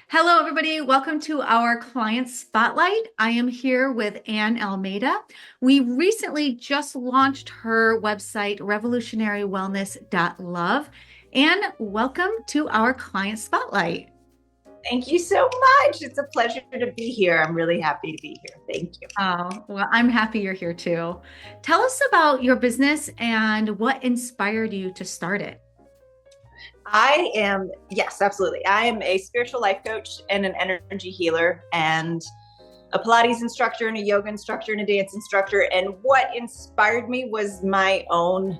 Hello, everybody. Welcome to our Client Spotlight. I am here with Ann Almeida. We recently just launched her website, revolutionarywellness.love. Ann, welcome to our Client Spotlight. Thank you so much. It's a pleasure to be here. I'm really happy to be here. Thank you. Oh, well, I'm happy you're here too. Tell us about your business and what inspired you to start it. Yes, absolutely. I am a spiritual life coach and an energy healer and a Pilates instructor and a yoga instructor and a dance instructor. And what inspired me was my own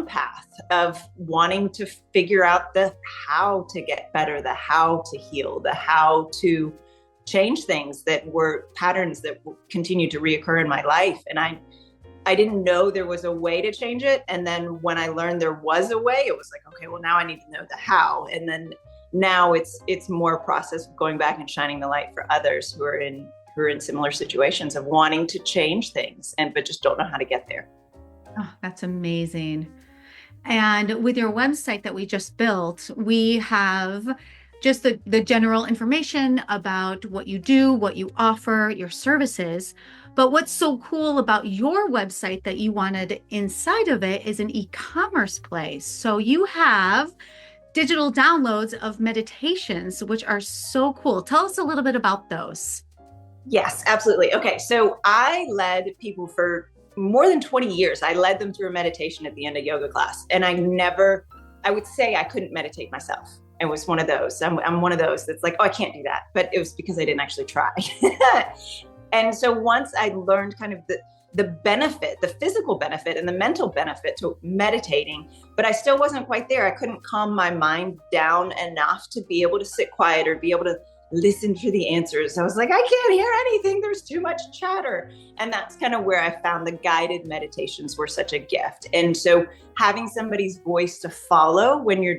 path of wanting to figure out the how to get better, the how to heal, the how to change things that were patterns that continue to reoccur in my life. And I didn't know there was a way to change it. And then when I learned there was a way, it was like, okay, well, now I need to know the how. And then now it's more a process of going back and shining the light for others who are in similar situations of wanting to change things but just don't know how to get there. Oh, that's amazing. And with your website that we just built, we have just the general information about what you do, what you offer, your services. But what's so cool about your website that you wanted inside of it is an e-commerce place. So you have digital downloads of meditations, which are so cool. Tell us a little bit about those. Yes, absolutely. Okay, so I led people for more than 20 years. I led them through a meditation at the end of yoga class. And I would say I couldn't meditate myself. I was one of those. I'm one of those that's like, oh, I can't do that. But it was because I didn't actually try. And so once I learned kind of the benefit, the physical benefit and the mental benefit to meditating, but I still wasn't quite there. I couldn't calm my mind down enough to be able to sit quiet or be able to listen for the answers. I was like, I can't hear anything. There's too much chatter. And that's kind of where I found the guided meditations were such a gift. And so having somebody's voice to follow when you're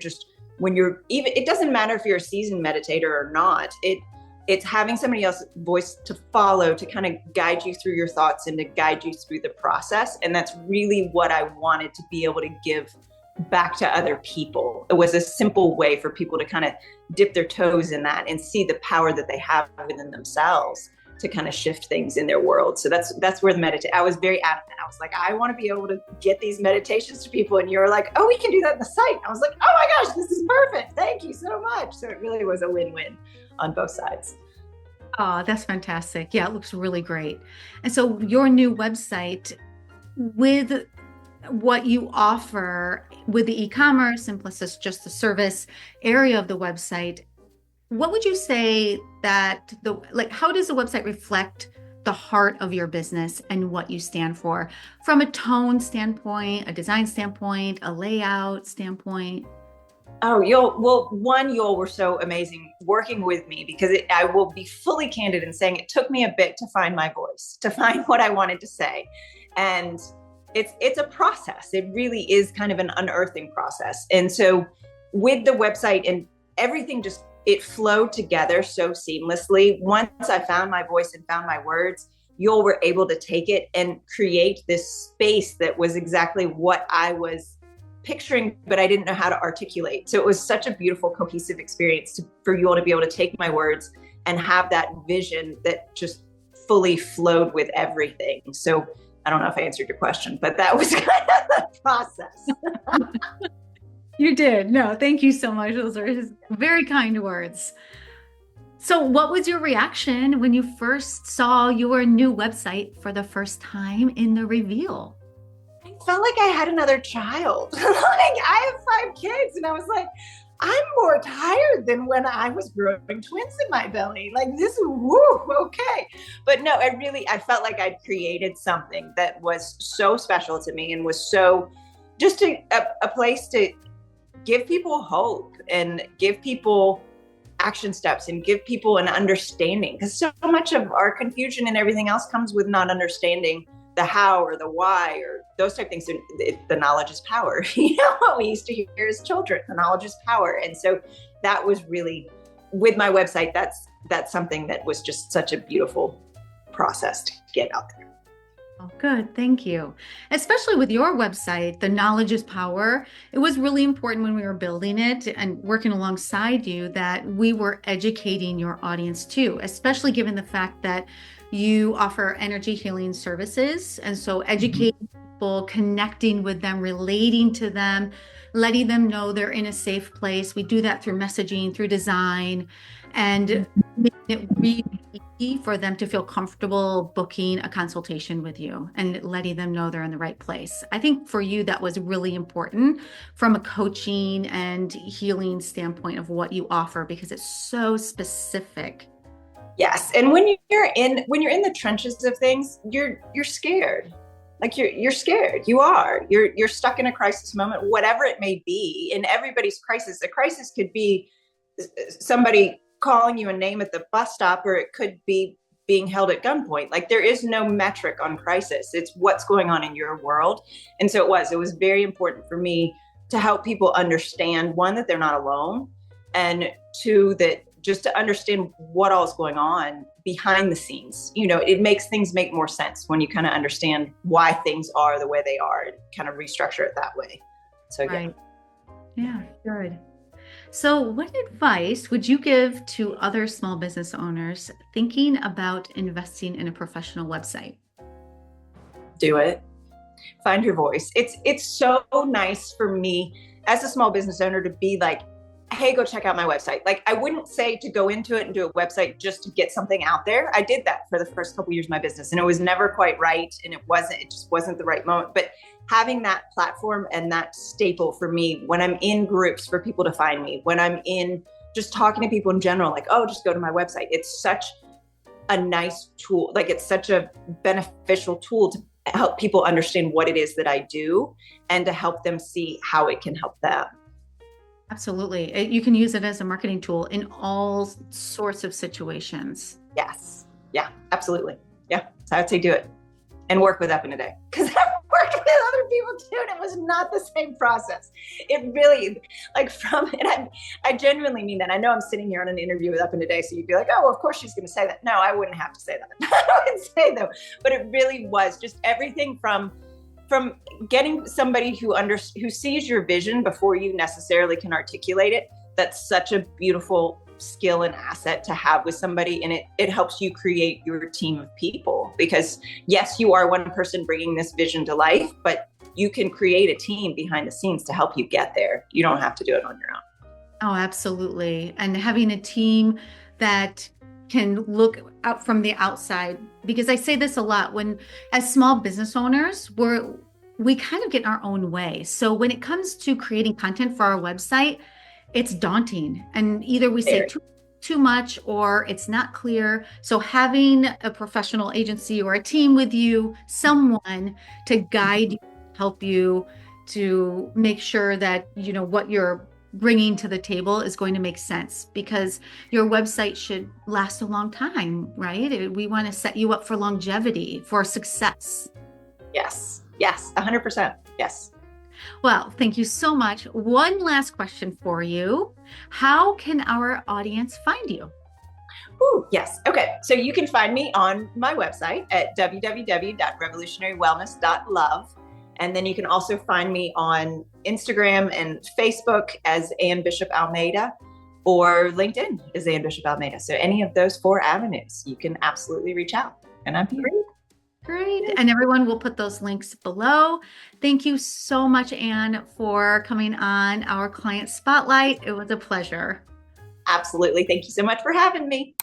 even, it doesn't matter if you're a seasoned meditator or not, it's having somebody else's voice to follow, to kind of guide you through your thoughts and to guide you through the process. And that's really what I wanted to be able to give back to other people. It was a simple way for people to kind of dip their toes in that and see the power that they have within themselves to kind of shift things in their world. So that's where I was very adamant. I was like, I want to be able to get these meditations to people. And you were like, oh, we can do that in the site. I was like, oh my gosh, this is perfect. Thank you so much. So it really was a win-win on both sides. Oh, that's fantastic. Yeah, it looks really great. And so your new website with what you offer with the e-commerce and plus just the service area of the website, what would you say that how does the website reflect the heart of your business and what you stand for from a tone standpoint, a design standpoint, a layout standpoint? Oh, y'all were so amazing working with me because I will be fully candid in saying it took me a bit to find my voice, to find what I wanted to say. And it's a process. It really is kind of an unearthing process. And so with the website and everything, it flowed together so seamlessly. Once I found my voice and found my words, y'all were able to take it and create this space that was exactly what I was picturing, but I didn't know how to articulate. So it was such a beautiful, cohesive experience for you all to be able to take my words and have that vision that just fully flowed with everything. So I don't know if I answered your question, but that was kind of the process. You did. No, thank you so much. Those are very kind words. So what was your reaction when you first saw your new website for the first time in the reveal? I felt like I had another child. Like I have 5 kids and I was like, I'm more tired than when I was growing twins in my belly. Like this, woo, okay. But no, I felt like I'd created something that was so special to me and was so just a place to give people hope and give people action steps and give people an understanding. Because so much of our confusion and everything else comes with not understanding the how or the why or those type of things. The knowledge is power. You know what we used to hear as children, the knowledge is power. And so that was really, with my website, that's something that was just such a beautiful process to get out there. Oh, good. Thank you. Especially with your website, the knowledge is power. It was really important when we were building it and working alongside you that we were educating your audience too, especially given the fact that you offer energy healing services. And so educating people, connecting with them, relating to them, letting them know they're in a safe place. We do that through messaging, through design, and making it really easy for them to feel comfortable booking a consultation with you and letting them know they're in the right place. I think for you, that was really important from a coaching and healing standpoint of what you offer because it's so specific. Yes, and when you're in the trenches of things, you're scared. Like you're scared. You're stuck in a crisis moment, whatever it may be. In everybody's crisis, a crisis could be somebody calling you a name at the bus stop, or it could be being held at gunpoint. Like there is no metric on crisis. It's what's going on in your world. And so it was very important for me to help people understand, one, that they're not alone, and two, that just to understand what all is going on behind the scenes. It makes things make more sense when you kind of understand why things are the way they are and kind of restructure it that way. So Right. Yeah, good. So, what advice would you give to other small business owners thinking about investing in a professional website? do it. Find your voice. It's so nice for me as a small business owner to be like, hey, go check out my website. Like I wouldn't say to go into it and do a website just to get something out there. I did that for the first couple of years of my business, and it was never quite right, and it just wasn't the right moment. But having that platform and that staple for me when I'm in groups for people to find me, when I'm in just talking to people in general, like, oh, just go to my website. It's such a nice tool. Like it's such a beneficial tool to help people understand what it is that I do and to help them see how it can help them. Absolutely. You can use it as a marketing tool in all sorts of situations. Yes. Yeah, absolutely. Yeah. So I'd say do it and work with Up in a Day, because I've worked with other people too, and it was not the same process. It really, and I genuinely mean that. I know I'm sitting here on an interview with Up in a Day, so you'd be like, oh, well, of course she's going to say that. No, I wouldn't have to say that. I wouldn't say though, but it really was just everything from getting somebody who sees your vision before you necessarily can articulate it. That's such a beautiful skill and asset to have with somebody, and it helps you create your team of people, because yes, you are one person bringing this vision to life, but you can create a team behind the scenes to help you get there. You don't have to do it on your own. Oh, absolutely. And having a team that can look out from the outside, because I say this a lot when, as small business owners, we kind of get in our own way. So when it comes to creating content for our website, it's daunting. And either we say too much or it's not clear. So having a professional agency or a team with you, someone to guide you, help you to make sure that, what you're bringing to the table is going to make sense, because your website should last a long time, right? We want to set you up for longevity, for success. Yes, 100%. Yes. Well, thank you so much. One last question for you. How can our audience find you? Ooh, yes. Okay. So you can find me on my website at www.revolutionarywellness.love. And then you can also find me on Instagram and Facebook as Ann Bishop Almeida, or LinkedIn as Ann Bishop Almeida. So any of those 4 avenues, you can absolutely reach out, and I'm here. Great. And everyone will put those links below. Thank you so much, Ann, for coming on our Client Spotlight. It was a pleasure. Absolutely. Thank you so much for having me.